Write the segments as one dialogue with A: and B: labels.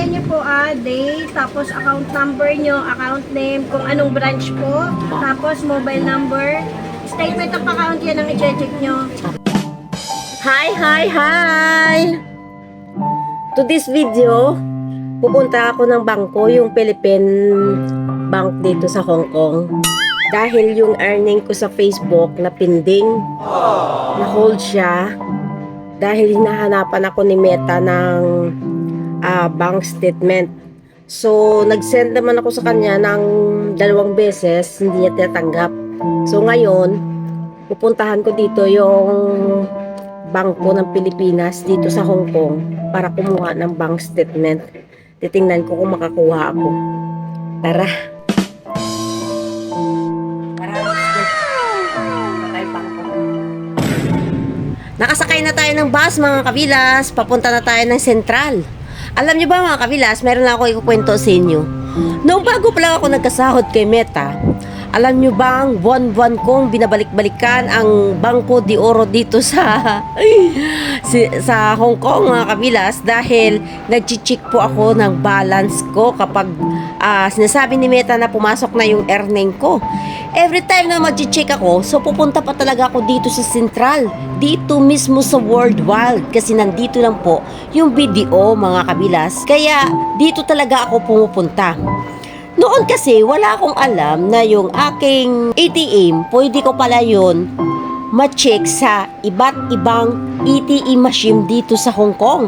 A: lalagyan niyo po date, tapos account number niyo, account name, kung anong branch po, tapos mobile number, statement of account yan ang i-check niyo.
B: Hi! To this video, pupunta ako ng bangko, yung Philippine Bank dito sa Hong Kong. Dahil yung earning ko sa Facebook na pending, na-hold siya. Dahil hinahanapan ako ni Meta ng bank statement. So, nag-send naman ako sa kanya ng 2 beses, hindi niya tinatanggap. So, ngayon, pupuntahan ko dito yung bangko ng Pilipinas dito sa Hong Kong para kumuha ng bank statement. Titingnan ko kung makakuha ako. Tara! Nakasakay na tayo ng bus mga kabilas. Papunta na tayo ng Sentral. Alam niyo ba mga kabilas, meron lang ako ikukwento sa inyo. Noong bago pa lang ako nagkasahod kay Meta, alam nyo bang buwan-buwan kong binabalik-balikan ang Bangko de Oro dito sa Hong Kong mga kabilas dahil nag-check po ako ng balance ko kapag sinasabi ni Meta na pumasok na yung earning ko. Every time na mag-check ako, so pupunta pa talaga ako dito sa Central, dito mismo sa World Wild kasi nandito lang po yung BDO mga kabilas. Kaya dito talaga ako pumupunta. Noon kasi wala akong alam na yung aking ATM, pwede ko pala yun ma-check sa iba't ibang ATM machine dito sa Hong Kong.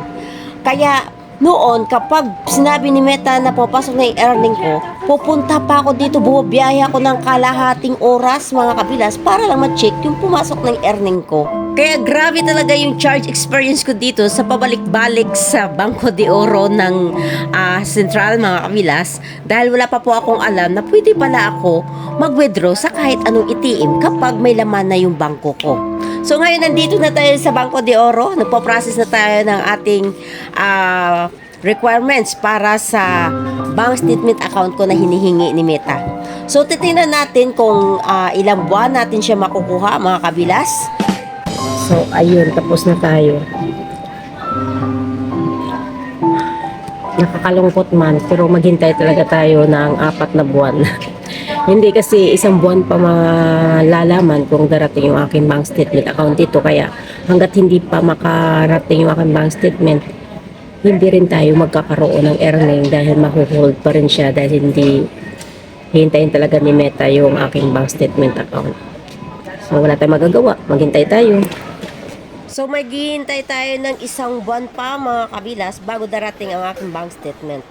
B: Kaya noon kapag sinabi ni Meta na papasok na yung earning ko, pupunta pa ako dito, bumabiyahe ako ng kalahating oras mga kabilas para lang ma-check yung pumasok ng earning ko. Kaya grabe talaga yung charge experience ko dito sa pabalik-balik sa Bangko de Oro ng Central mga kabilas dahil wala pa po akong alam na pwede pala ako mag-withdraw sa kahit anong ATM kapag may laman na yung bangko ko. So ngayon nandito na tayo sa Bangko de Oro, nagpo-process na tayo ng ating requirements para sa bank statement account ko na hinihingi ni Meta. So titingnan natin kung ilang buwan natin siya makukuha mga kabilas. So ayun, tapos na tayo. Nakakalungkot man, pero maghintay talaga tayo ng 4 na buwan. Hindi kasi 1 buwan pa malalaman kung darating yung aking bank statement account dito. Kaya hanggat hindi pa makarating yung aking bank statement, hindi rin tayo magkakaroon ng earning dahil mahuhold pa rin siya dahil hindi hintayin talaga ni Meta yung aking bank statement account. So wala tayong magagawa, maghintay tayo. So maghihintay tayo ng 1 buwan pa mga kabilas bago darating ang aking bank statement.